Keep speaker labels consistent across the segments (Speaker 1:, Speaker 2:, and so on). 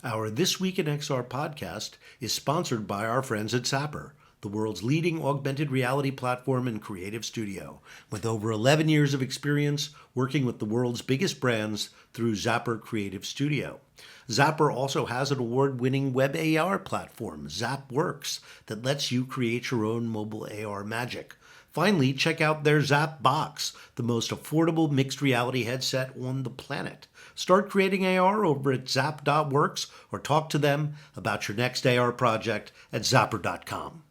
Speaker 1: Our This Week in XR podcast is sponsored by our friends at Zapper, the world's leading augmented reality platform and creative studio, with over 11 years of experience working with the world's biggest brands through Zapper Creative Studio. Zapper also has an award-winning web AR platform, ZapWorks, that lets you create your own mobile AR magic. Finally, check out their Zap Box, the most affordable mixed reality headset on the planet. Start creating AR over at zap.works or talk to them about your next AR project at zapper.com.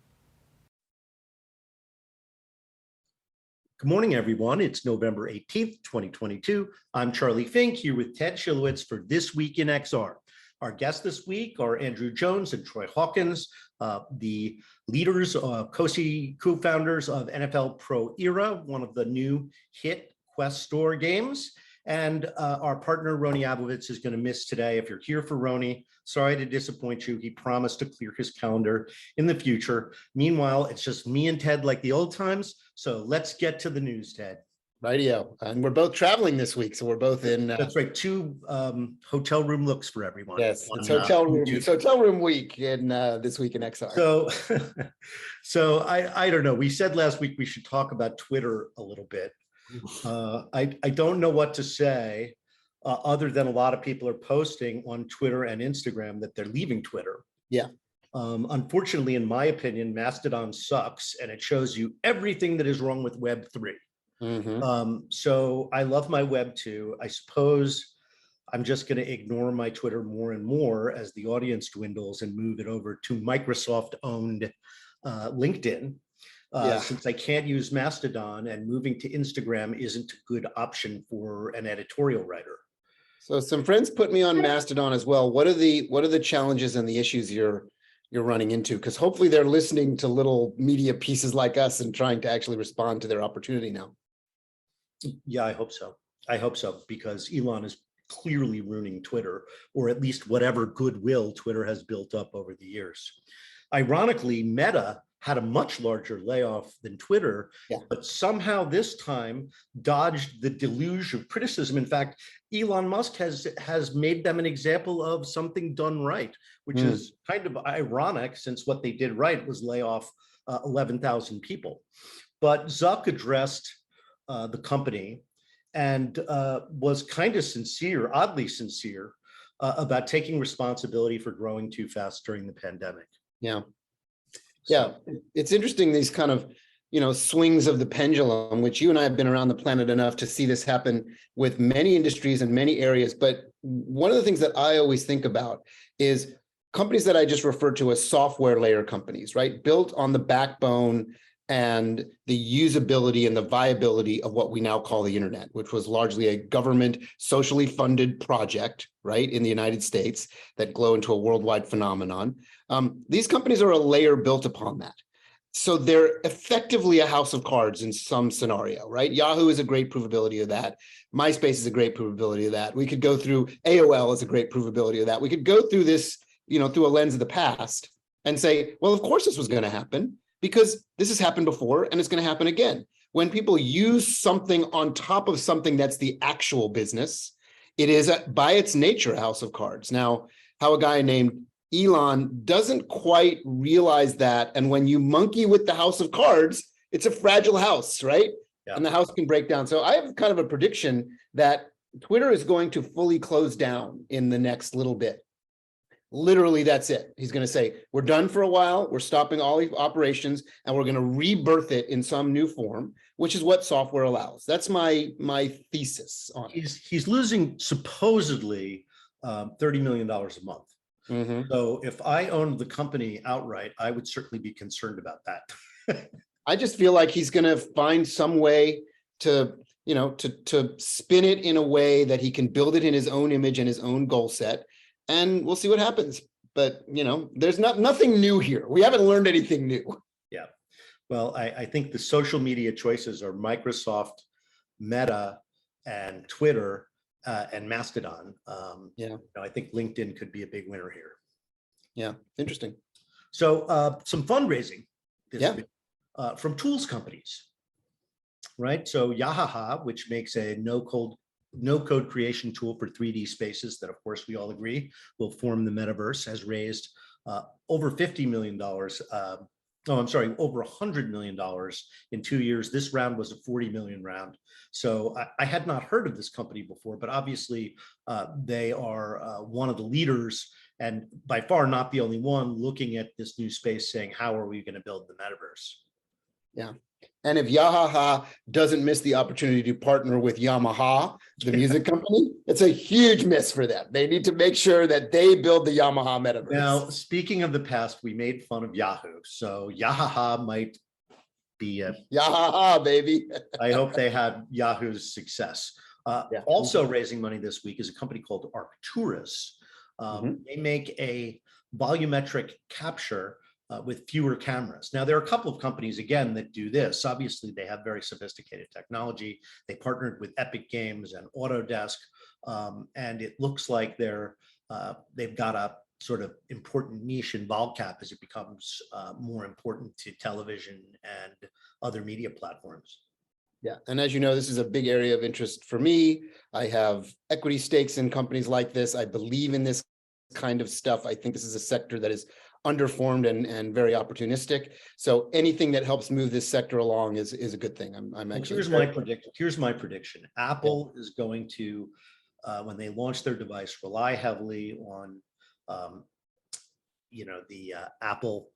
Speaker 1: Good morning, everyone. It's November 18th, 2022. I'm Charlie Fink here with Ted Shilowitz for This Week in XR. Our guests this week are Andrew Jones and Troy Hawkins, the leaders, co-founders of NFL Pro Era, one of the new hit Quest Store games. And our partner, Roni Abovitz, is going to miss today. If you're here for Roni, sorry to disappoint you. He promised to clear his calendar in the future. Meanwhile, it's just me and Ted like the old times. So let's get to the news, Ted.
Speaker 2: Rightio. And we're both traveling this week. So we're both in.
Speaker 1: That's right. Two hotel room looks for everyone.
Speaker 2: Yes, it's hotel room. It's hotel room week in This Week in XR.
Speaker 1: So I don't know. We said last week we should talk about Twitter a little bit. I don't know what to say other than a lot of people are posting on Twitter and Instagram that they're leaving Twitter.
Speaker 2: Yeah.
Speaker 1: Unfortunately, in my opinion, Mastodon sucks and it shows you everything that is wrong with Web 3. So I love my Web 2. I suppose I'm just going to ignore my Twitter more and more as the audience dwindles and move it over to Microsoft-owned LinkedIn. Since I can't use Mastodon and moving to Instagram isn't a good option for an editorial writer.
Speaker 2: So some friends put me on Mastodon as well. What are the challenges and the issues you're running into? Because hopefully they're listening to little media pieces like us and trying to actually respond to their opportunity now.
Speaker 1: Yeah, I hope so. I hope so, because Elon is clearly ruining Twitter, or at least whatever goodwill Twitter has built up over the years. Ironically, Meta had a much larger layoff than Twitter, but somehow this time dodged the deluge of criticism. In fact, Elon Musk has made them an example of something done right, which is kind of ironic since what they did right was lay off 11,000 people. But Zuck addressed the company and was kind of sincere, oddly sincere, about taking responsibility for growing too fast during the pandemic.
Speaker 2: Yeah, it's interesting, these kind of, swings of the pendulum, which you and I have been around the planet enough to see this happen with many industries and many areas. But one of the things that I always think about is companies that I just referred to as software layer companies, right? Built on the backbone and the usability and the viability of what we now call the internet, which was largely a government socially funded project, right, in the United States that grew into a worldwide phenomenon. These companies are a layer built upon that. So they're effectively a house of cards in some scenario, right? Yahoo is a great provability of that. MySpace is a great provability of that. We could go through AOL as a great provability of that. We could go through this, through a lens of the past and say, well, of course this was going to happen, because this has happened before and it's going to happen again. When people use something on top of something that's the actual business, it is by its nature a house of cards. Now, how a guy named Elon doesn't quite realize that, and when you monkey with the house of cards, it's a fragile house, right? Yeah. And the house can break down. So I have kind of a prediction that Twitter is going to fully close down in the next little bit. Literally, that's it. He's going to say, we're done for a while, we're stopping all the operations, and we're going to rebirth it in some new form, which is what software allows. That's my thesis on it.
Speaker 1: He's losing supposedly $30 million a month. So if I owned the company outright, I would certainly be concerned about that.
Speaker 2: I just feel like he's going to find some way to spin it in a way that he can build it in his own image and his own goal set. And we'll see what happens. But, there's nothing new here. We haven't learned anything new.
Speaker 1: Yeah. Well, I think the social media choices are Microsoft, Meta, and Twitter, and Mastodon. I think LinkedIn could be a big winner here.
Speaker 2: Yeah, interesting.
Speaker 1: So some fundraising this week from tools companies, right? So Yahaha, which makes a no-code no-code creation tool for 3D spaces that, of course, we all agree will form the metaverse, has raised over $50 million. Over $100 million in 2 years. This round was a 40 million round. So I had not heard of this company before, but obviously they are one of the leaders, and by far not the only one, looking at this new space saying, how are we going to build the metaverse?
Speaker 2: Yeah. And if Yahaha doesn't miss the opportunity to partner with Yamaha, the music company, it's a huge miss for them. They need to make sure that they build the Yamaha metaverse.
Speaker 1: Now, speaking of the past, we made fun of Yahoo. So Yahaha might be a
Speaker 2: Yahaha, baby.
Speaker 1: I hope they have Yahoo's success. Also raising money this week is a company called Arcturus. They make a volumetric capture with fewer cameras. Now, there are a couple of companies, again, that do this. Obviously, they have very sophisticated technology. They partnered with Epic Games and Autodesk, and it looks like they've got a sort of important niche in VolCap as it becomes more important to television and other media platforms.
Speaker 2: Yeah, and as you know, this is a big area of interest for me. I have equity stakes in companies like this. I believe in this kind of stuff. I think this is a sector that is underformed and very opportunistic. So anything that helps move this sector along is a good thing. I'm actually.
Speaker 1: Here's my prediction. Apple is going to, when they launch their device, rely heavily on, the Apple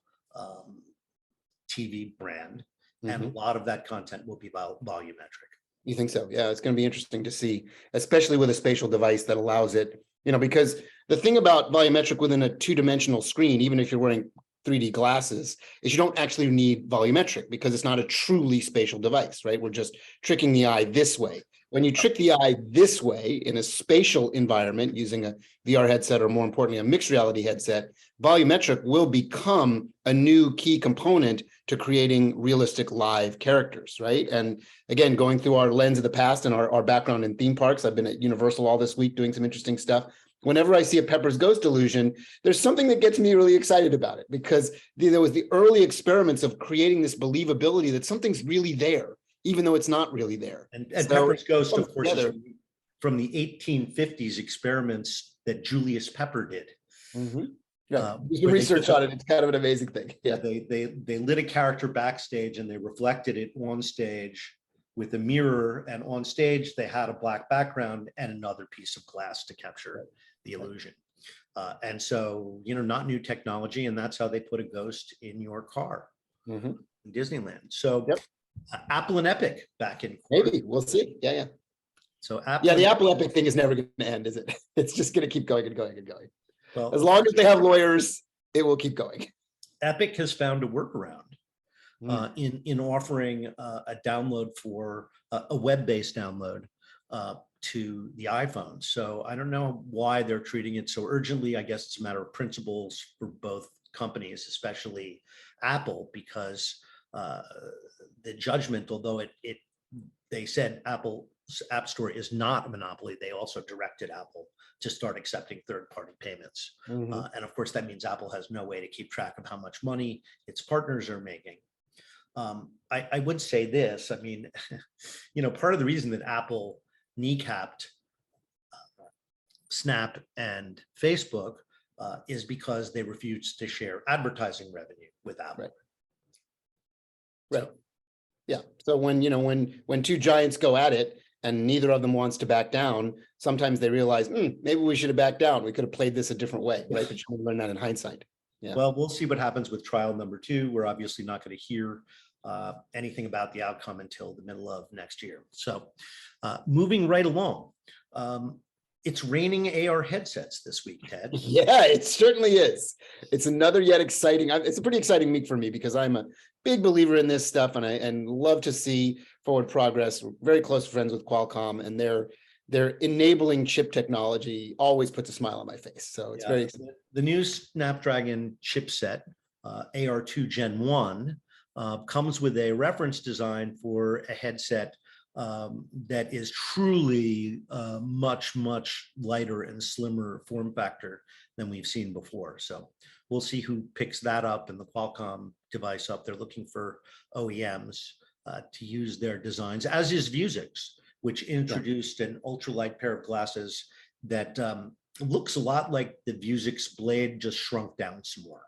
Speaker 1: TV brand, and a lot of that content will be volumetric.
Speaker 2: You think so? Yeah, it's going to be interesting to see, especially with a spatial device that allows it, because the thing about volumetric within a two-dimensional screen, even if you're wearing 3D glasses, is you don't actually need volumetric because it's not a truly spatial device, right? We're just tricking the eye this way. When you trick the eye this way in a spatial environment using a VR headset, or more importantly, a mixed reality headset, volumetric will become a new key component to creating realistic live characters, right? And again, going through our lens of the past and our background in theme parks, I've been at Universal all this week doing some interesting stuff. Whenever I see a Pepper's Ghost illusion, there's something that gets me really excited about it, because there was the early experiments of creating this believability that something's really there, even though it's not really there.
Speaker 1: And so Pepper's Ghost, of course, is from the 1850s experiments that Julius Pepper did.
Speaker 2: You research on it, it's kind of an amazing thing.
Speaker 1: Yeah, they lit a character backstage and they reflected it on stage with a mirror, and on stage they had a black background and another piece of glass to capture the illusion. And so, not new technology, and that's how they put a ghost in your car in Disneyland. So Apple and Epic back in court.
Speaker 2: Maybe we'll see. Yeah.
Speaker 1: So Apple,
Speaker 2: the Apple Epic thing is never going to end, is it? It's just going to keep going and going and going.
Speaker 1: Well,
Speaker 2: as long as they have lawyers, it will keep going.
Speaker 1: Epic has found a workaround in offering a download for a web-based download to the iPhone. So I don't know why they're treating it so urgently. I guess it's a matter of principles for both companies, especially Apple, because the judgment, although they said Apple's App Store is not a monopoly, they also directed Apple to start accepting third-party payments. And of course, that means Apple has no way to keep track of how much money its partners are making. I would say this, I mean, part of the reason that Apple kneecapped Snap and Facebook is because they refused to share advertising revenue with Apple.
Speaker 2: Right. So, yeah. So when two giants go at it and neither of them wants to back down, sometimes they realize, maybe we should have backed down. We could have played this a different way, right? But you can learn that in hindsight. Yeah.
Speaker 1: Well, we'll see what happens with trial number 2. We're obviously not going to hear anything about the outcome until the middle of next year. So moving right along, it's raining AR headsets this week, Ted.
Speaker 2: Yeah, it certainly is. It's another yet exciting, it's a pretty exciting week for me because I'm a big believer in this stuff and love to see forward progress. We're very close friends with Qualcomm, and their enabling chip technology always puts a smile on my face. So it's very exciting.
Speaker 1: The new Snapdragon chipset, AR2 Gen 1, comes with a reference design for a headset that is truly much lighter and slimmer form factor than we've seen before. So we'll see who picks that up and the Qualcomm device up. They're looking for OEMs to use their designs, as is Vuzix. which introduced an ultralight pair of glasses that looks a lot like the Vuzix Blade, just shrunk down some more.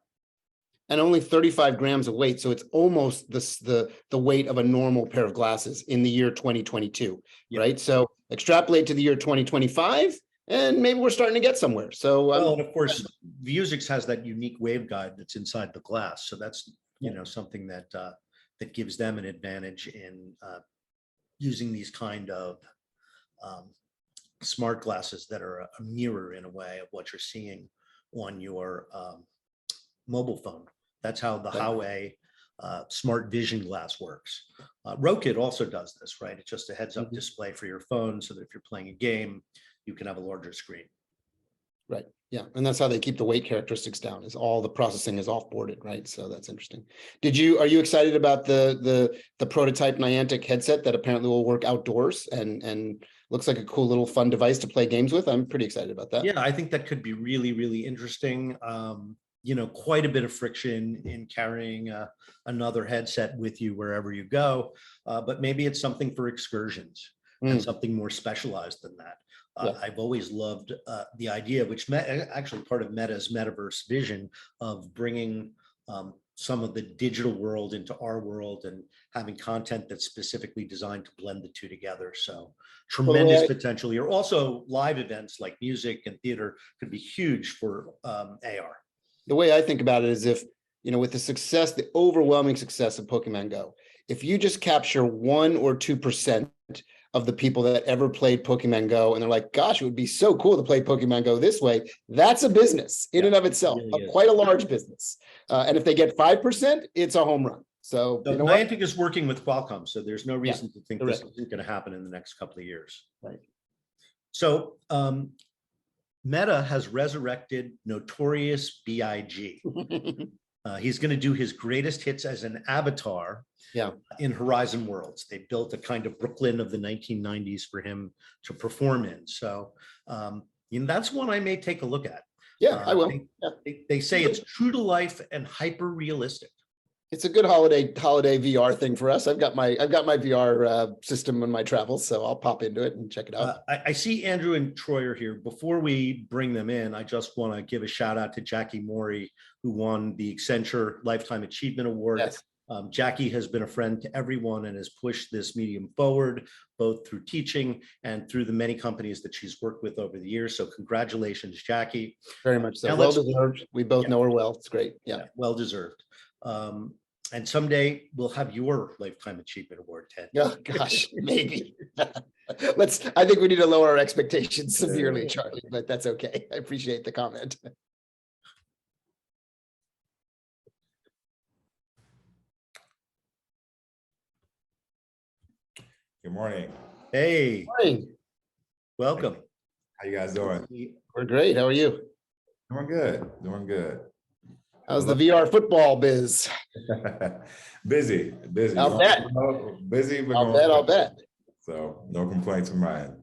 Speaker 2: And only 35 grams of weight. So it's almost the weight of a normal pair of glasses in the year 2022, right? So extrapolate to the year 2025, and maybe we're starting to get somewhere. So,
Speaker 1: well, and of course, Vuzix has that unique waveguide that's inside the glass. So that's, you know, something that that gives them an advantage in using these kind of smart glasses that are a mirror in a way of what you're seeing on your mobile phone. That's how the Huawei smart vision glass works. Rokit also does this, right? It's just a heads-up display for your phone so that if you're playing a game, you can have a larger screen.
Speaker 2: Right. Yeah. And that's how they keep the weight characteristics down, is all the processing is off-boarded, right? So that's interesting. Are you excited about the prototype Niantic headset that apparently will work outdoors and looks like a cool little fun device to play games with? I'm pretty excited about that.
Speaker 1: Yeah, I think that could be really, really interesting. You know, quite a bit of friction in carrying another headset with you wherever you go, but maybe it's something for excursions and something more specialized than that. I've always loved the idea, which actually part of Meta's metaverse vision of bringing some of the digital world into our world and having content that's specifically designed to blend the two together. So tremendous potential here. Also, live events like music and theater could be huge for AR.
Speaker 2: The way I think about it is, if, you know, with the overwhelming success of Pokemon Go, if you just capture 1 or 2% of the people that ever played Pokemon Go, and they're like, gosh, it would be so cool to play Pokemon Go this way, that's a business in and of itself,
Speaker 1: really
Speaker 2: quite a large business. And if they get 5%, it's a home run. So you know
Speaker 1: Niantic is working with Qualcomm, so there's no reason to think this isn't going to happen in the next couple of years.
Speaker 2: Right.
Speaker 1: So Meta has resurrected Notorious B.I.G. He's going to do his greatest hits as an avatar in Horizon Worlds. They built a kind of Brooklyn of the 1990s for him to perform in. So you know, that's one I may take a look at.
Speaker 2: Yeah, I will.
Speaker 1: They say it's true to life and hyper realistic.
Speaker 2: It's a good holiday VR thing for us. I've got my VR system in my travels, so I'll pop into it and check it out.
Speaker 1: I see Andrew and Troy are here. Before we bring them in, I just want to give a shout out to Jackie Mori, who won the Accenture Lifetime Achievement Award.
Speaker 2: Yes.
Speaker 1: Jackie has been a friend to everyone and has pushed this medium forward, both through teaching and through the many companies that she's worked with over the years. So congratulations, Jackie.
Speaker 2: Very much so. Well deserved. We both know her well. It's great. Yeah.
Speaker 1: Well deserved. And someday we'll have your Lifetime Achievement Award, Ted.
Speaker 2: Oh, gosh, maybe. I think we need to lower our expectations severely, Charlie, but that's okay. I appreciate the comment.
Speaker 3: Good morning.
Speaker 1: Hey.
Speaker 2: Morning.
Speaker 1: Welcome.
Speaker 3: How you guys doing?
Speaker 2: We're great. How are you?
Speaker 3: Doing good. Doing good.
Speaker 2: How's the VR football biz?
Speaker 3: Busy.
Speaker 2: I'll bet.
Speaker 3: Busy, but
Speaker 2: I'll bet.
Speaker 3: So no complaints from my end.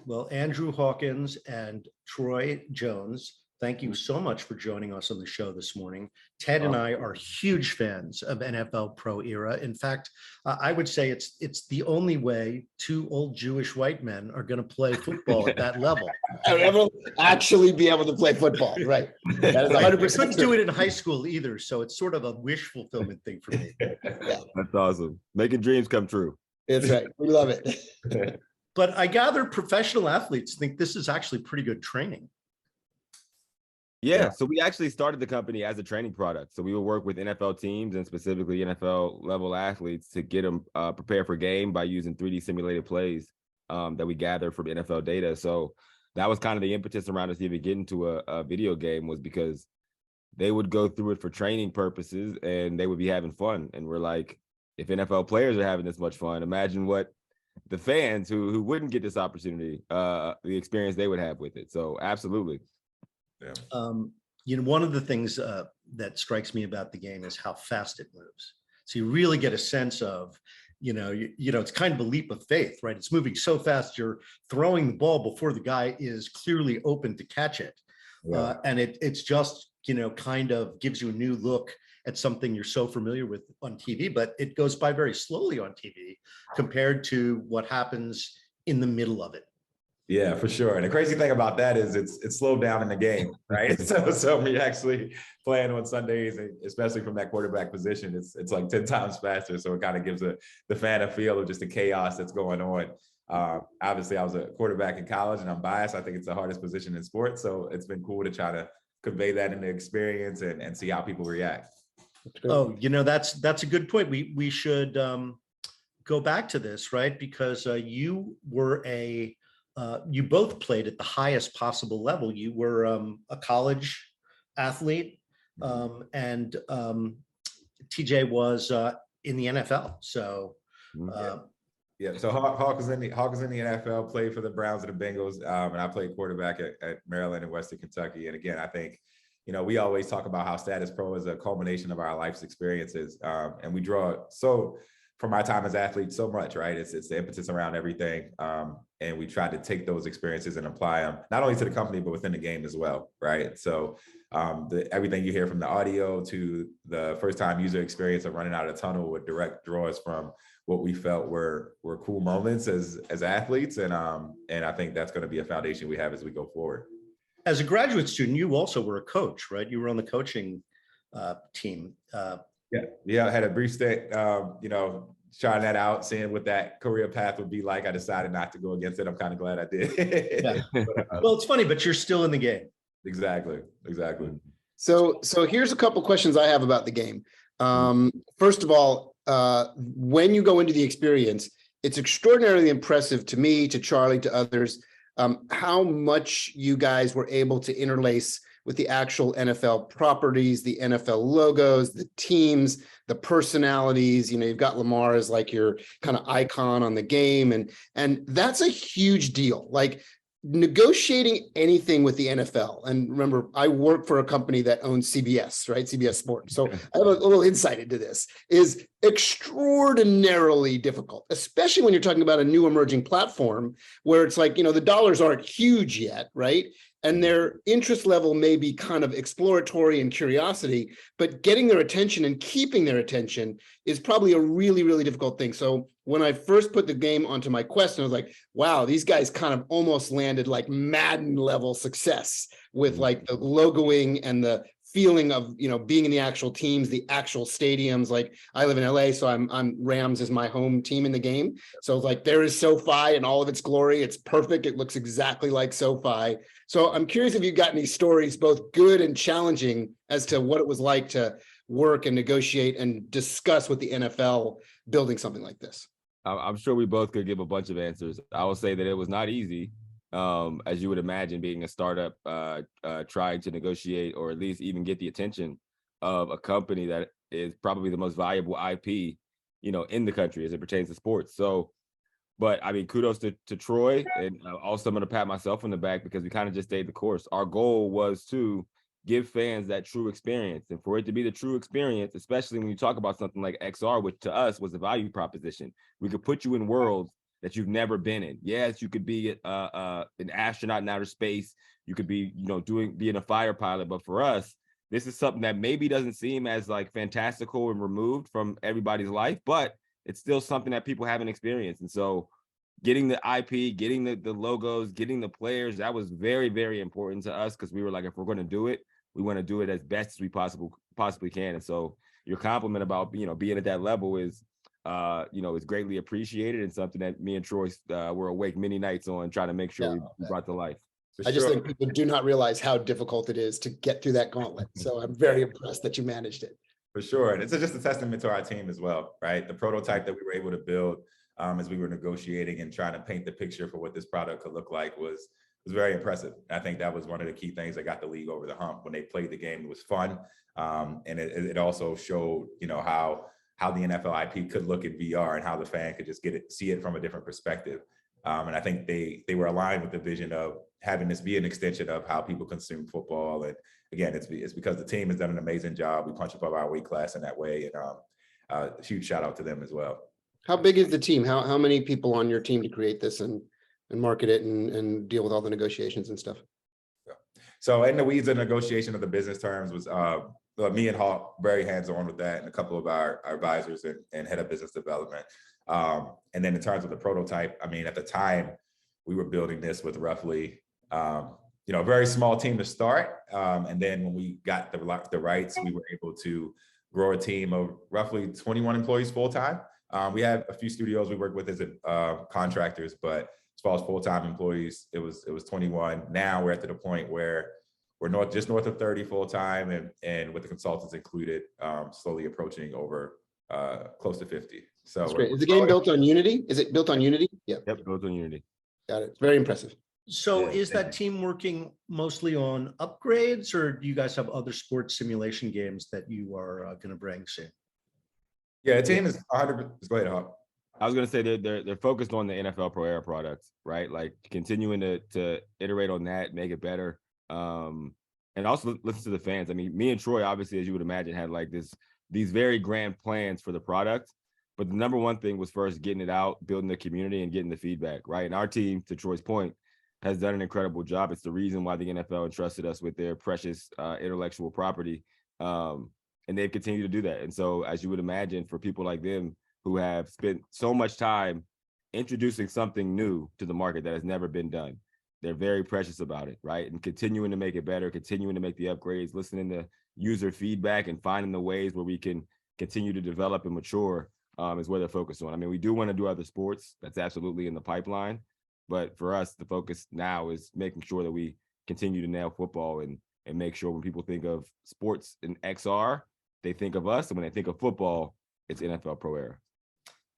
Speaker 1: Well, Andrew Hawkins and Troy Jones, thank you so much for joining us on the show this morning. Ted and I are huge fans of NFL Pro Era. In fact, I would say it's the only way two old Jewish white men are going to play football at that level.
Speaker 2: Ever actually be able to play football, right? That is 100%.
Speaker 1: Couldn't do it in high school either, so it's sort of a wish fulfillment thing for me.
Speaker 2: Yeah.
Speaker 4: That's awesome. Making dreams come true.
Speaker 2: That's right. We love it.
Speaker 1: But I gather professional athletes think this is actually pretty good training.
Speaker 4: Yeah, so we actually started the company as a training product. So we would work with NFL teams and specifically NFL level athletes to get them prepared for game by using 3D simulated plays that we gather from NFL data. So that was kind of the impetus around us even getting to a video game, was because they would go through it for training purposes and they would be having fun. And we're like, if NFL players are having this much fun, imagine what the fans who wouldn't get this opportunity, the experience they would have with it. So absolutely.
Speaker 3: Yeah.
Speaker 1: You know, one of the things that strikes me about the game is how fast it moves. So you really get a sense of, you know, it's kind of a leap of faith, right? It's moving so fast, you're throwing the ball before the guy is clearly open to catch it. Yeah. And it's just, you know, kind of gives you a new look at something you're so familiar with on TV, but it goes by very slowly on TV compared to what happens in the middle of it.
Speaker 3: Yeah, for sure. And the crazy thing about that is it's slowed down in the game, right? So when you're actually playing on Sundays, especially from that quarterback position, it's like 10 times faster. So it kind of gives the fan a feel of just the chaos that's going on. Obviously, I was a quarterback in college, and I'm biased. I think it's the hardest position in sports. So it's been cool to try to convey that in the experience and see how people react.
Speaker 1: Oh, that's a good point. We should go back to this, right? Because you were you both played at the highest possible level. You were a college athlete, and TJ was in the NFL. So,
Speaker 3: yeah. So Hawkins in the NFL, played for the Browns and the Bengals, and I played quarterback at Maryland and Western Kentucky. And again, I think, we always talk about how Status Pro is a culmination of our life's experiences, and we draw from our time as athletes so much, right? It's the impetus around everything. And we try to take those experiences and apply them, not only to the company, but within the game as well, right? So everything you hear from the audio to the first time user experience of running out of the tunnel would direct draws from what we felt were cool moments as athletes. And I think that's going to be a foundation we have as we go forward.
Speaker 1: As a graduate student, you also were a coach, right? You were on the coaching team.
Speaker 3: Yeah, I had a brief stint, trying that out, seeing what that career path would be like. I decided not to go against it. I'm kind of glad I did.
Speaker 1: Yeah. Well, it's funny, but you're still in the game.
Speaker 3: Exactly.
Speaker 2: So here's a couple questions I have about the game. First of all, when you go into the experience, it's extraordinarily impressive to me, to Charlie, to others, how much you guys were able to interlace with the actual NFL properties, the NFL logos, the teams, the personalities. You've got Lamar as like your kind of icon on the game. And that's a huge deal. Like negotiating anything with the NFL. And remember, I work for a company that owns CBS, right? CBS Sports. So I have a little insight into this. Is extraordinarily difficult, especially when you're talking about a new emerging platform where it's like, the dollars aren't huge yet, right? And their interest level may be kind of exploratory and curiosity, but getting their attention and keeping their attention is probably a really, really difficult thing. So when I first put the game onto my Quest, I was like, wow, these guys kind of almost landed like Madden level success with like the logoing and the feeling of, being in the actual teams, the actual stadiums. Like I live in LA, so I'm Rams is my home team in the game. So like there is SoFi in all of its glory. It's perfect. It looks exactly like SoFi. So I'm curious if you've got any stories, both good and challenging, as to what it was like to work and negotiate and discuss with the NFL building something like this.
Speaker 4: I'm sure we both could give a bunch of answers. I will say that it was not easy. As you would imagine, being a startup, trying to negotiate or at least even get the attention of a company that is probably the most valuable IP, in the country as it pertains to sports. So, but I mean, kudos to Troy, and also I'm going to pat myself on the back because we kind of just stayed the course. Our goal was to give fans that true experience, and for it to be the true experience, especially when you talk about something like XR, which to us was a value proposition. We could put you in worlds that you've never been in. Yes, you could be an astronaut in outer space. You could be, being a fighter pilot. But for us, this is something that maybe doesn't seem as like fantastical and removed from everybody's life, but it's still something that people haven't experienced. And so getting the IP, getting the logos, getting the players, that was very, very important to us, because we were like, if we're going to do it, we want to do it as best as we possibly can. And so your compliment about, being at that level is, is greatly appreciated, and something that me and Troy were awake many nights on trying to make sure we brought to life.
Speaker 2: I just think people do not realize how difficult it is to get through that gauntlet. So I'm very impressed that you managed it.
Speaker 3: For sure. And it's just a testament to our team as well, right? The prototype that we were able to build as we were negotiating and trying to paint the picture for what this product could look like was very impressive. I think that was one of the key things that got the league over the hump. When they played the game, it was fun. And it also showed, how the NFL IP could look at VR and how the fan could just see it from a different perspective. And I think they were aligned with the vision of having this be an extension of how people consume football. And again, it's because the team has done an amazing job. We punch above our weight class in that way. And a huge shout out to them as well.
Speaker 2: How big is the team? How many people on your team to create this and market it and deal with all the negotiations and stuff?
Speaker 3: So in the weeds of negotiation of the business terms was me and Hawk, very hands-on with that, and a couple of our advisors and head of business development. And then in terms of the prototype, I mean, at the time, we were building this with roughly, a very small team to start. And then when we got the rights, we were able to grow a team of roughly 21 employees full-time. We have a few studios we work with as contractors, but as far as full-time employees, it was 21. Now we're at the point where we're just north of 30 full-time, and with the consultants included, slowly approaching over close to 50. So
Speaker 2: That's great. Is the game built on Unity? Is it built on Unity? Yeah.
Speaker 4: Yep, built on Unity.
Speaker 2: Got it. It's very impressive.
Speaker 1: So
Speaker 3: Yeah,
Speaker 1: is
Speaker 3: thank
Speaker 1: that team working mostly on upgrades, or do you guys have other sports simulation games that you are going to bring soon?
Speaker 3: Yeah, the team is 100%. Go ahead, Hawk.
Speaker 4: I was gonna say they're focused on the NFL Pro Era products, right? Like continuing to iterate on that, make it better, and also listen to the fans. I mean, me and Troy, obviously, as you would imagine, had like these very grand plans for the product, but the number one thing was first getting it out, building the community, and getting the feedback, right? And our team, to Troy's point, has done an incredible job. It's the reason why the NFL entrusted us with their precious intellectual property, and they've continued to do that. And so, as you would imagine, for people like them who have spent so much time introducing something new to the market that has never been done, they're very precious about it, right? And continuing to make it better, continuing to make the upgrades, listening to user feedback, and finding the ways where we can continue to develop and mature is where they're focused on. I mean, we do want to do other sports. That's absolutely in the pipeline. But for us, the focus now is making sure that we continue to nail football and make sure when people think of sports in XR, they think of us. And when they think of football, it's NFL Pro Era.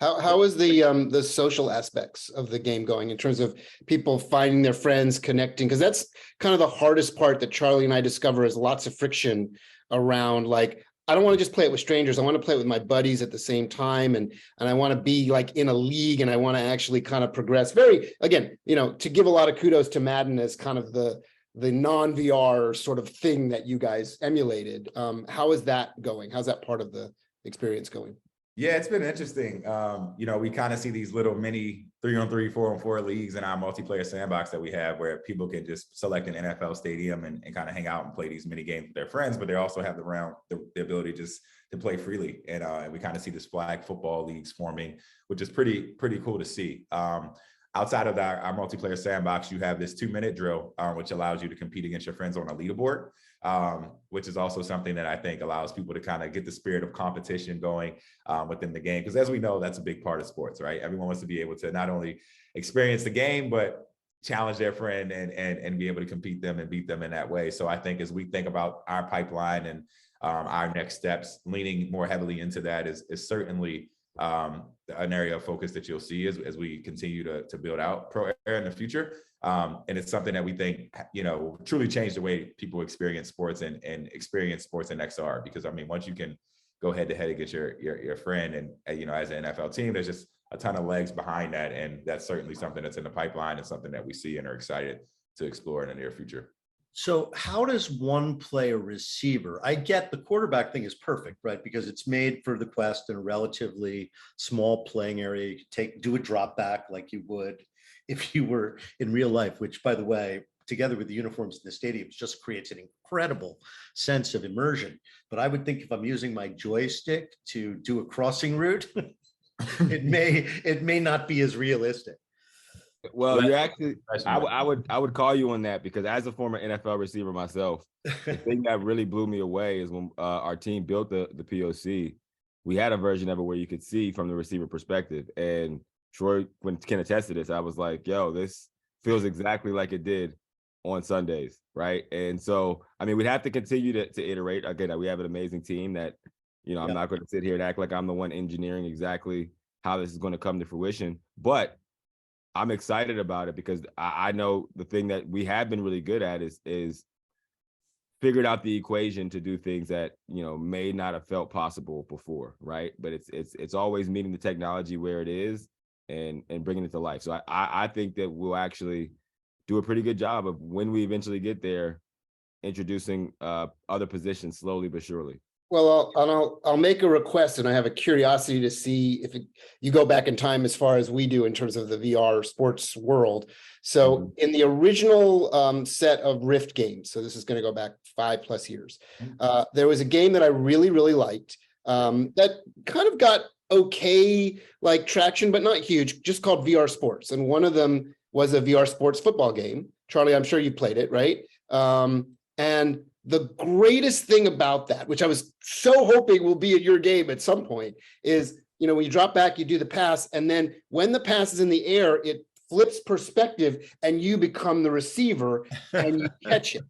Speaker 2: How is the social aspects of the game going in terms of people finding their friends, connecting? Because that's kind of the hardest part that Charlie and I discover is lots of friction around, like, I don't want to just play it with strangers. I want to play it with my buddies at the same time. And I want to be like in a league, and I want to actually kind of progress. Very, again, to give a lot of kudos to Madden as kind of the non-VR sort of thing that you guys emulated. How is that going? How's that part of the experience going?
Speaker 3: Yeah, it's been interesting. We kind of see these little mini 3-on-3, 4-on-4 leagues in our multiplayer sandbox that we have, where people can just select an NFL stadium and kind of hang out and play these mini games with their friends, but they also have the ability just to play freely. And we kind of see this flag football leagues forming, which is pretty cool to see. Outside of our multiplayer sandbox, you have this 2-minute drill, which allows you to compete against your friends on a leaderboard, which is also something that I think allows people to kind of get the spirit of competition going within the game. Because as we know, that's a big part of sports, right? Everyone wants to be able to not only experience the game, but challenge their friend and be able to compete them and beat them in that way. So I think as we think about our pipeline and our next steps, leaning more heavily into that is certainly an area of focus that you'll see as we continue to build out Pro Era in the future. And it's something that we think, will truly change the way people experience sports and experience sports in XR. Because I mean, once you can go head to head against your friend and, as an NFL team, there's just a ton of legs behind that. And that's certainly something that's in the pipeline and something that we see and are excited to explore in the near future.
Speaker 1: So how does one play a receiver? I get the quarterback thing is perfect, right? Because it's made for the Quest in a relatively small playing area. You can do a drop back like you would if you were in real life, which, by the way, together with the uniforms in the stadiums, just creates an incredible sense of immersion. But I would think if I'm using my joystick to do a crossing route, it may not be as realistic.
Speaker 4: Well, you actually, I would call you on that, because as a former NFL receiver myself, the thing that really blew me away is when our team built the POC, we had a version of it where you could see from the receiver perspective. And Troy can attest to this. I was like, yo, this feels exactly like it did on Sundays, right? And so, I mean, we'd have to continue to iterate. Again, we have an amazing team that, I'm not going to sit here and act like I'm the one engineering exactly how this is going to come to fruition. But I'm excited about it because I know the thing that we have been really good at is figured out the equation to do things that, may not have felt possible before, right? But it's always meeting the technology where it is and bringing it to life. So I think that we'll actually do a pretty good job of, when we eventually get there, introducing other positions slowly but surely.
Speaker 2: Well, I'll make a request, and I have a curiosity to see if you go back in time as far as we do in terms of the VR sports world. So in the original set of Rift games, so this is going to go back 5+ years, there was a game that I really, really liked that kind of got okay, like traction, but not huge, just called VR Sports. And one of them was a VR Sports football game. Charlie, I'm sure you played it, right? And the greatest thing about that, which I was so hoping will be at your game at some point, is, you know, when you drop back, you do the pass, and then when the pass is in the air, it flips perspective and you become the receiver and you catch it.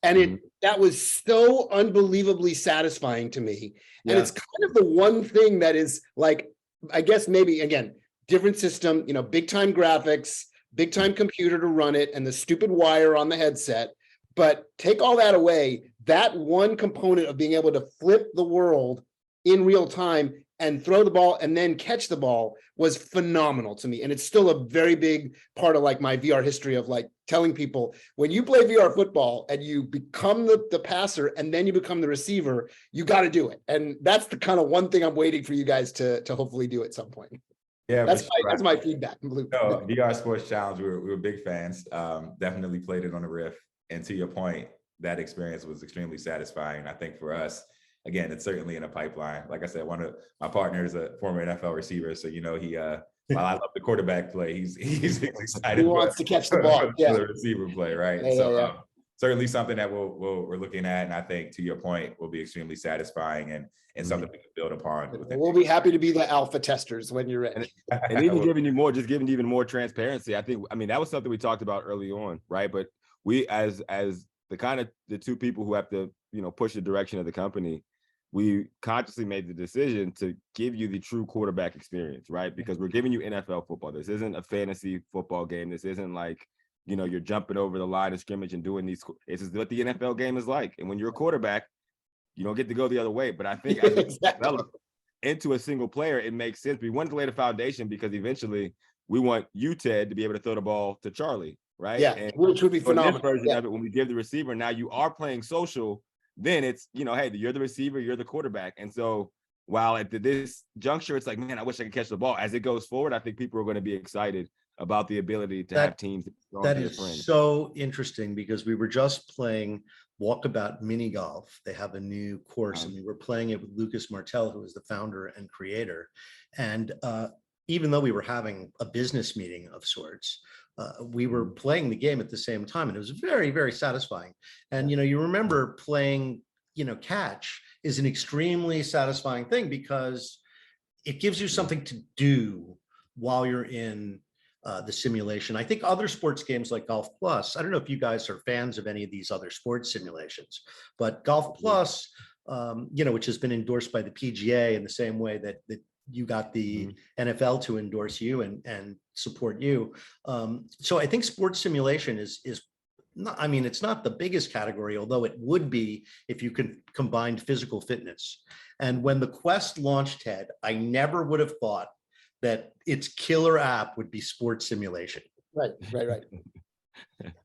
Speaker 2: And that was so unbelievably satisfying to me. And it's kind of the one thing that is like, I guess maybe, again, different system, you know, big time graphics, big time computer to run it, and the stupid wire on the headset. But take all that away, that one component of being able to flip the world in real time and throw the ball and then catch the ball was phenomenal to me. And it's still a very big part of like my VR history of like telling people, when you play VR football and you become the passer and then you become the receiver, you got to do it. And that's the kind of one thing I'm waiting for you guys to hopefully do at some point.
Speaker 3: Yeah,
Speaker 2: that's my feedback.
Speaker 3: No, VR Sports Challenge, we were big fans. Definitely played it on the Rift. And to your point, that experience was extremely satisfying. I think for us, again, it's certainly in a pipeline. Like I said, one of my partners, a former NFL receiver, so you know he. While I love the quarterback play, he's excited.
Speaker 2: He wants to catch the ball.
Speaker 3: For the receiver play, right? Certainly something that we're looking at, and I think to your point, will be extremely satisfying and something we can build upon.
Speaker 2: We'll be happy to be the alpha testers when you're ready.
Speaker 4: And even giving you even more transparency. I mean, that was something we talked about early on, right? But we, as the two people who have to, you know, push the direction of the company, we consciously made the decision to give you the true quarterback experience, right? Because we're giving you NFL football. This isn't a fantasy football game. This isn't like, you know, you're jumping over the line of scrimmage and doing these. This is what the NFL game is like. And when you're a quarterback, you don't get to go the other way. But I think as we develop into a single player, it makes sense. We wanted to lay the foundation because eventually we want you, Ted, to be able to throw the ball to Charlie, right?
Speaker 2: Yeah,
Speaker 4: and
Speaker 2: which would be phenomenal.
Speaker 4: This version of it, when we give the receiver, now you are playing social. Then it's, you know, hey, you're the receiver, you're the quarterback. And so while at this juncture, it's like, man, I wish I could catch the ball. As it goes forward, I think people are going to be excited about the ability to have teams.
Speaker 1: That is so interesting because we were just playing Walkabout Mini Golf. They have a new course and we were playing it with Lucas Martel, who is the founder and creator. And even though we were having a business meeting of sorts, we were playing the game at the same time, and it was very, very satisfying. And, you know, you remember playing, you know, catch is an extremely satisfying thing because it gives you something to do while you're in the simulation. I think other sports games like Golf Plus, I don't know if you guys are fans of any of these other sports simulations, but Golf Plus, you know, which has been endorsed by the PGA in the same way that you got the NFL to endorse you and support you. So I think sports simulation is not, I mean, it's not the biggest category, although it would be if you could combine physical fitness. And when the Quest launched, Ted, I never would have thought that its killer app would be sports simulation.
Speaker 2: Right.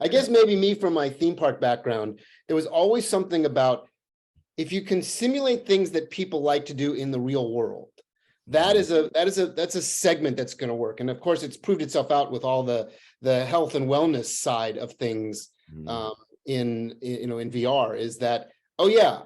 Speaker 2: I guess maybe me from my theme park background, there was always something about if you can simulate things that people like to do in the real world, that's a segment that's going to work. And of course, it's proved itself out with all the health and wellness side of things in VR, is that, oh yeah,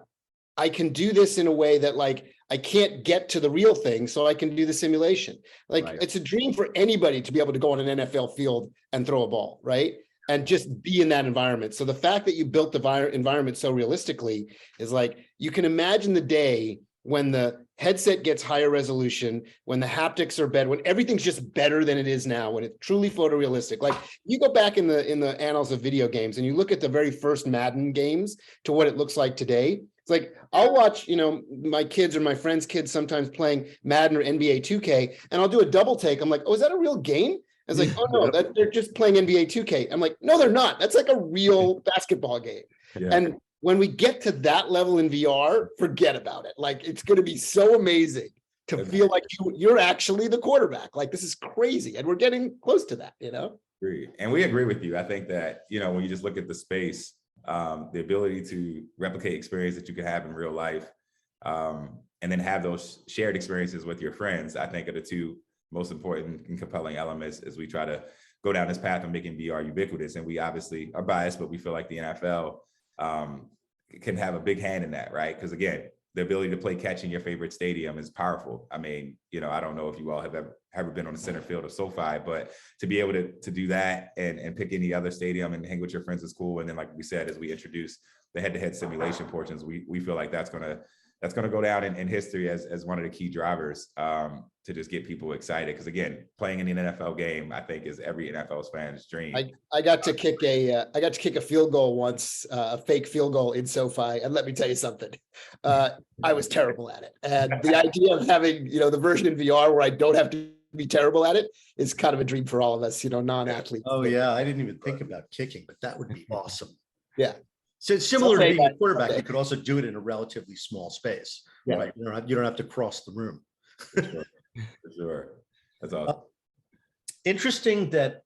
Speaker 2: I can do this in a way that like I can't get to the real thing, so I can do the simulation. Like It's a dream for anybody to be able to go on an NFL field and throw a ball, right? And just be in that environment. So the fact that you built the environment so realistically is like, you can imagine the day when the headset gets higher resolution, when the haptics are better, when everything's just better than it is now, when it's truly photorealistic. Like you go back in the annals of video games and you look at the very first Madden games to what it looks like today. It's like, I'll watch, you know, my kids or my friends' kids sometimes playing Madden or NBA 2K, and I'll do a double take. I'm like, oh, is that a real game? I was like, oh no, they're just playing NBA 2K. I'm like, no, they're not. That's like a real basketball game. Yeah. And when we get to that level in VR, forget about it. Like, it's going to be so amazing to feel like you're actually the quarterback. Like, this is crazy. And we're getting close to that, you know?
Speaker 3: And we agree with you. I think that, you know, when you just look at the space, the ability to replicate experience that you can have in real life, and then have those shared experiences with your friends, I think are the two most important and compelling elements as we try to go down this path of making VR ubiquitous. And we obviously are biased, but we feel like the NFL can have a big hand in that, right? Because again, the ability to play catch in your favorite stadium is powerful. I mean, I don't know if you all have ever been on the center field of SoFi, but to be able to do that and pick any other stadium and hang with your friends is cool. And then, like we said, as we introduce the head-to-head simulation portions, we feel like that's gonna go down in history as one of the key drivers to just get people excited. Because again, playing in an NFL game, I think, is every NFL fan's dream.
Speaker 2: I got to kick a field goal once, a fake field goal in SoFi, and let me tell you something, I was terrible at it. And the idea of having the version in VR where I don't have to be terrible at it is kind of a dream for all of us, non-athletes.
Speaker 1: Oh yeah, I didn't even think about kicking, but that would be awesome.
Speaker 2: Yeah.
Speaker 1: So it's similar to being a quarterback.
Speaker 2: someday.
Speaker 1: You could also do it in a relatively small space,
Speaker 2: Yeah.
Speaker 1: right? You don't have to cross the room.
Speaker 3: For sure. That's awesome.
Speaker 1: Interesting that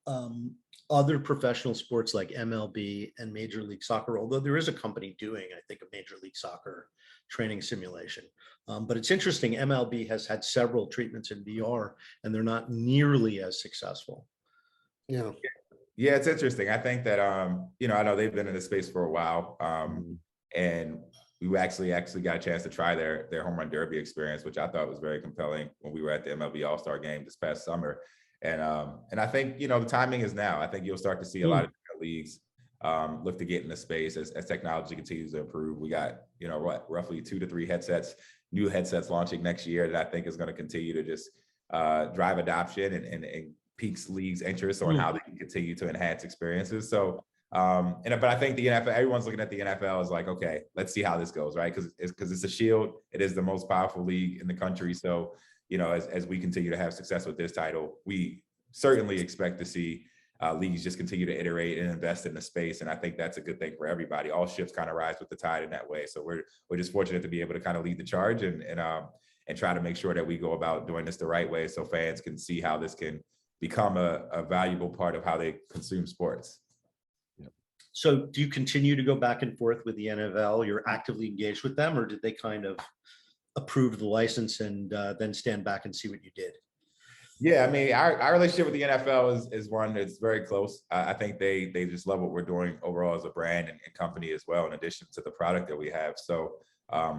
Speaker 1: other professional sports like MLB and Major League Soccer, although there is a company doing, I think, a Major League Soccer training simulation. But it's interesting, MLB has had several treatments in VR and they're not nearly as successful.
Speaker 2: Yeah.
Speaker 3: Yeah, it's interesting. I think that I know they've been in this space for a while, and we actually got a chance to try their home run derby experience, which I thought was very compelling when we were at the MLB All-Star game this past summer. And I think the timing is now. I think you'll start to see a lot of different leagues look to get in the space as technology continues to improve. We got roughly 2 to 3 new headsets launching next year that I think is going to continue to just drive adoption and piques leagues' interest on how they can continue to enhance experiences. So, but I think the NFL, everyone's looking at the NFL as like, okay, let's see how this goes, right? Because it's a shield. It is the most powerful league in the country. So, as we continue to have success with this title, we certainly expect to see leagues just continue to iterate and invest in the space. And I think that's a good thing for everybody. All ships kind of rise with the tide in that way. So we're just fortunate to be able to kind of lead the charge and try to make sure that we go about doing this the right way so fans can see how this can become a valuable part of how they consume sports.
Speaker 1: So do you continue to go back and forth with the NFL? You're actively engaged with them, or did they kind of approve the license and then stand back and see what you did?
Speaker 3: Yeah, I mean, our relationship with the NFL is one that's very close. I think they just love what we're doing overall as a brand and company as well, in addition to the product that we have. So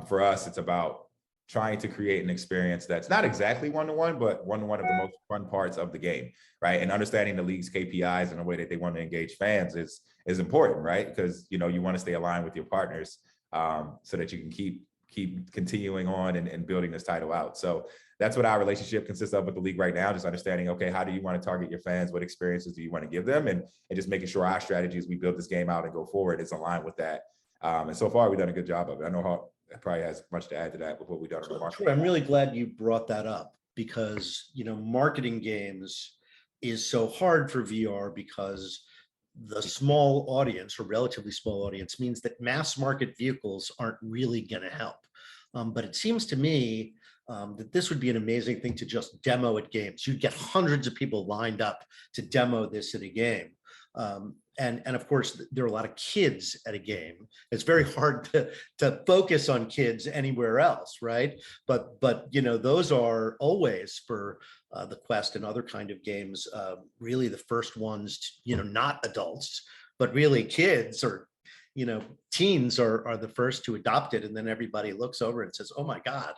Speaker 3: for us, it's about trying to create an experience that's not exactly one-to-one, but one-to-one of the most fun parts of the game, right? And understanding the league's KPIs and the way that they want to engage fans is important, right? Because you want to stay aligned with your partners so that you can keep continuing on and building this title out. So that's what our relationship consists of with the league right now, just understanding, okay, how do you want to target your fans? What experiences do you want to give them? And just making sure our strategy as we build this game out and go forward is aligned with that. And so far, we've done a good job of it. I know Hawk probably has much to add to that with what we've done on the market.
Speaker 1: I'm really glad you brought that up because, marketing games is so hard for VR because the small audience or relatively small audience means that mass market vehicles aren't really going to help. But it seems to me that this would be an amazing thing to just demo at games. You'd get hundreds of people lined up to demo this at a game. And of course, there are a lot of kids at a game. It's very hard to focus on kids anywhere else, right? But those are always for the Quest and other kind of games, really the first ones, not adults, but really kids or teens are the first to adopt it, and then everybody looks over and says, "Oh my God,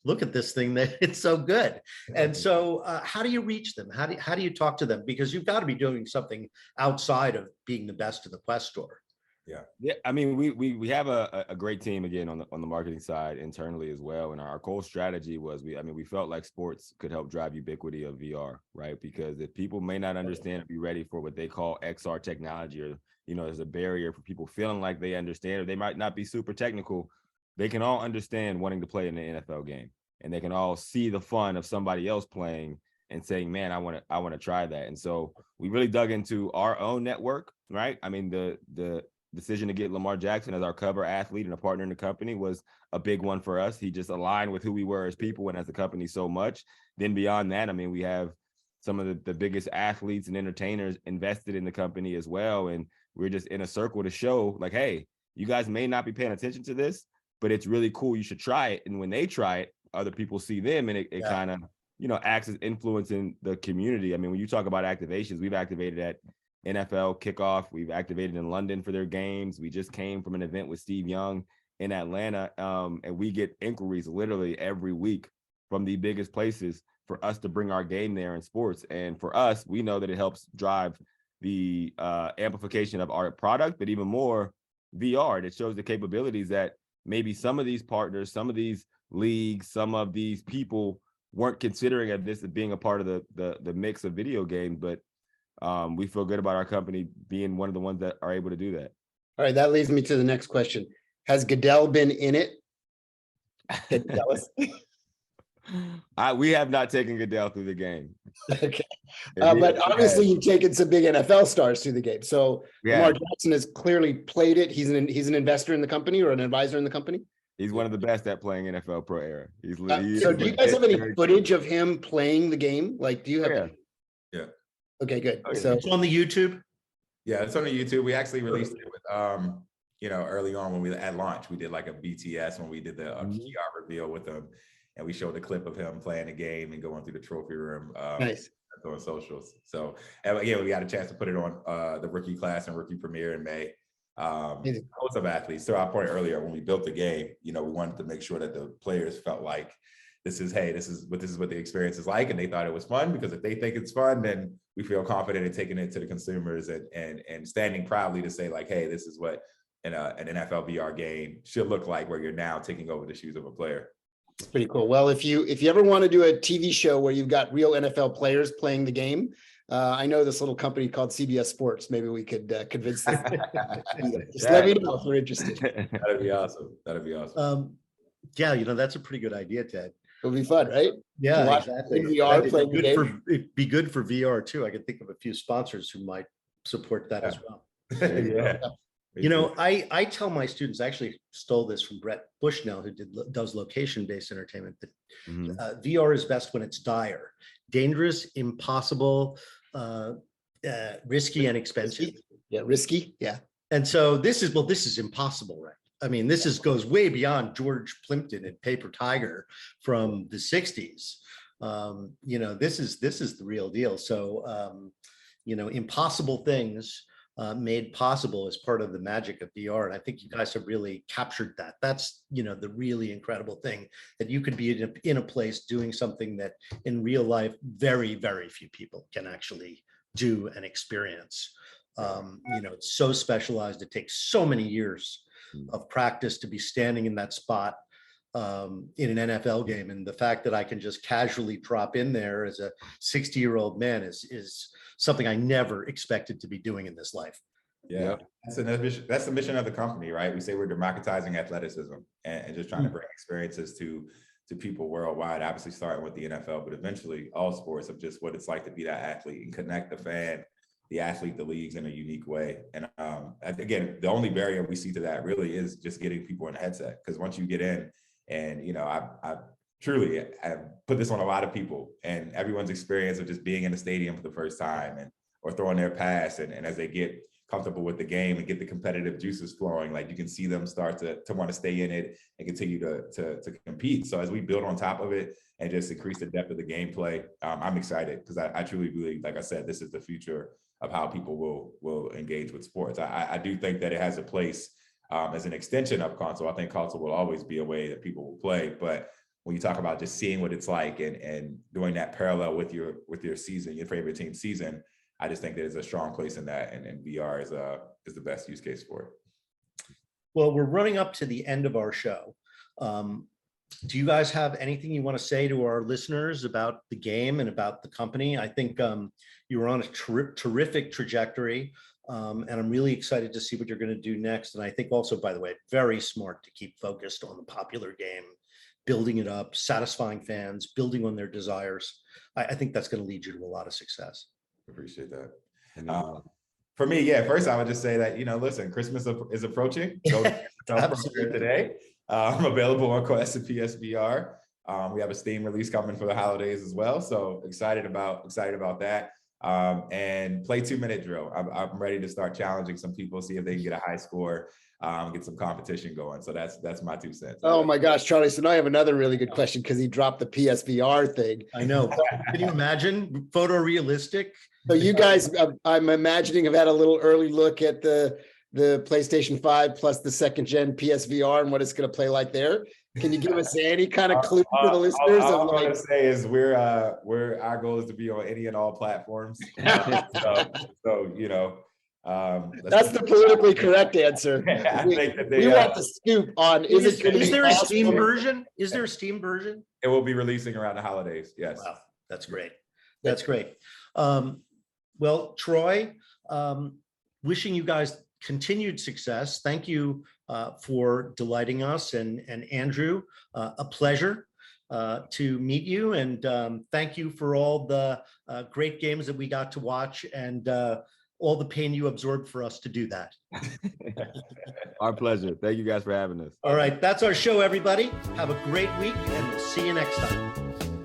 Speaker 1: look at this thing! That it's so good." And so, how do you reach them? How do you talk to them? Because you've got to be doing something outside of being the best in the Quest store.
Speaker 4: Yeah. I mean, we have a great team again on the marketing side internally as well. And our core strategy was we felt like sports could help drive ubiquity of VR, right? Because if people may not understand or be ready for what they call XR technology, or there's a barrier for people feeling like they understand, or they might not be super technical. They can all understand wanting to play in the NFL game, and they can all see the fun of somebody else playing and saying, "Man, I want to try that." And so we really dug into our own network, right? I mean, the decision to get Lamar Jackson as our cover athlete and a partner in the company was a big one for us. He just aligned with who we were as people and as a company so much. Then beyond that, I mean, we have some of the biggest athletes and entertainers invested in the company as well. And we're just in a circle to show like, hey, you guys may not be paying attention to this, but it's really cool. You should try it. And when they try it, other people see them, and it kind of, acts as influencing the community. I mean, when you talk about activations, we've activated at NFL kickoff. We've activated in London for their games. We just came from an event with Steve Young in Atlanta. And we get inquiries literally every week from the biggest places for us to bring our game there in sports. And for us, we know that it helps drive the amplification of our product, but even more VR. It shows the capabilities that maybe some of these partners, some of these leagues, some of these people weren't considering at this as being a part of the mix of video games. But we feel good about our company being one of the ones that are able to do that.
Speaker 2: All right, that leads me to the next question. Has Goodell been in it? Can you tell us?
Speaker 4: We have not taken Goodell through the game.
Speaker 2: Okay. But obviously you've taken some big NFL stars through the game. So Lamar Jackson has clearly played it. He's an investor in the company or an advisor in the company.
Speaker 4: He's one of the best at playing NFL Pro Era.
Speaker 2: So do you guys have any footage of him playing the game? Like, do you have?
Speaker 3: Yeah.
Speaker 2: Okay, good.
Speaker 3: Oh, yeah.
Speaker 2: So
Speaker 1: It's on the YouTube.
Speaker 3: Yeah, it's on the YouTube. We actually released it with, early on when we at launch, we did like a BTS when we did the key art reveal with him, and we showed a clip of him playing the game and going through the trophy room.
Speaker 2: nice.
Speaker 3: On socials. So again, we got a chance to put it on the rookie class and rookie premiere in May. Lots of athletes. To our point earlier, when we built the game, we wanted to make sure that the players felt like this is what the experience is like, and they thought it was fun, because if they think it's fun, then we feel confident in taking it to the consumers and standing proudly to say like, hey, this is what an NFL VR game should look like, where you're now taking over the shoes of a player.
Speaker 2: It's pretty cool. Well, if you ever want to do a TV show where you've got real NFL players playing the game, I know this little company called CBS Sports. Maybe we could convince them. Just let me know if you're interested.
Speaker 3: That'd be awesome. That'd be awesome.
Speaker 1: Yeah, that's a pretty good idea, Ted.
Speaker 2: It'll be fun, right?
Speaker 1: Yeah, exactly.
Speaker 2: VR playing the game.
Speaker 1: It'd be good for VR too. I could think of a few sponsors who might support that as well.
Speaker 3: Yeah.
Speaker 1: I tell my students, I actually stole this from Brett Bushnell, who does location-based entertainment, that VR is best when it's dire, dangerous, impossible, risky, and expensive.
Speaker 2: Yeah, risky. Yeah.
Speaker 1: And so this is impossible, right? I mean, goes way beyond George Plimpton and Paper Tiger from the 60s. This is the real deal. So, impossible things made possible as part of the magic of VR. And I think you guys have really captured that. That's, the really incredible thing, that you could be in a place doing something that in real life, very, very few people can actually do and experience. It's so specialized. It takes so many years of practice to be standing in that spot in an NFL game. And the fact that I can just casually drop in there as a 60-year-old man is something I never expected to be doing in this life.
Speaker 3: Yeah, that's the mission of the company, right? We say we're democratizing athleticism and just trying to bring experiences to people worldwide, obviously starting with the NFL, but eventually all sports, of just what it's like to be that athlete and connect the fan, the athlete, the leagues in a unique way. And again, the only barrier we see to that really is just getting people in a headset. Because once you get in, and I truly have put this on a lot of people, and everyone's experience of just being in the stadium for the first time or throwing their pass, and as they get comfortable with the game and get the competitive juices flowing, like you can see them start to want to stay in it and continue to compete. So as we build on top of it and just increase the depth of the gameplay, I'm excited, because I truly believe, like I said, this is the future of how people will engage with sports. I do think that it has a place as an extension of console. I think console will always be a way that people will play, but when you talk about just seeing what it's like and doing that parallel with your season, your favorite team's season, I just think there's a strong place in that, and VR is the best use case for it.
Speaker 1: Well, we're running up to the end of our show. Do you guys have anything you want to say to our listeners about the game and about the company? I think you were on a terrific trajectory, and I'm really excited to see what you're going to do next. And I think also, by the way, very smart to keep focused on the popular game, building it up, satisfying fans, building on their desires. I think that's going to lead you to a lot of success.
Speaker 3: Appreciate that. For me, first I would just say that, listen, Christmas is approaching. So today, available on Quest and PSVR. We have a Steam release coming for the holidays as well. So excited about that. And play 2-minute drill. I'm ready to start challenging some people, see if they can get a high score, get some competition going. So that's my 2 cents.
Speaker 2: Oh my gosh, Charlie. So now I have another really good question, because he dropped the PSVR thing.
Speaker 1: I know. Can you imagine? Photorealistic.
Speaker 2: So you guys, I'm imagining, have had a little early look at the the PlayStation 5 plus the second gen PSVR and what it's going to play like there? Can you give us any kind of clue for the listeners?
Speaker 3: All
Speaker 2: Of
Speaker 3: I'm
Speaker 2: like,
Speaker 3: gonna say is we're our goal is to be on any and all platforms. So you know,
Speaker 2: that's the politically correct answer.
Speaker 3: I think that
Speaker 2: We want the scoop on is it going to
Speaker 1: Is
Speaker 2: be
Speaker 1: there a
Speaker 2: awesome?
Speaker 1: Steam version? Is there a Steam version?
Speaker 3: It will be releasing around the holidays. Yes.
Speaker 1: Wow, that's great. That's great. Well, Troy, wishing you guys continued success. Thank you for delighting us, and Andrew, a pleasure to meet you, and thank you for all the great games that we got to watch, and all the pain you absorbed for us to do that.
Speaker 4: Our pleasure. Thank you guys for having us.
Speaker 1: All right, that's our show, everybody. Have a great week, and we'll see you next time.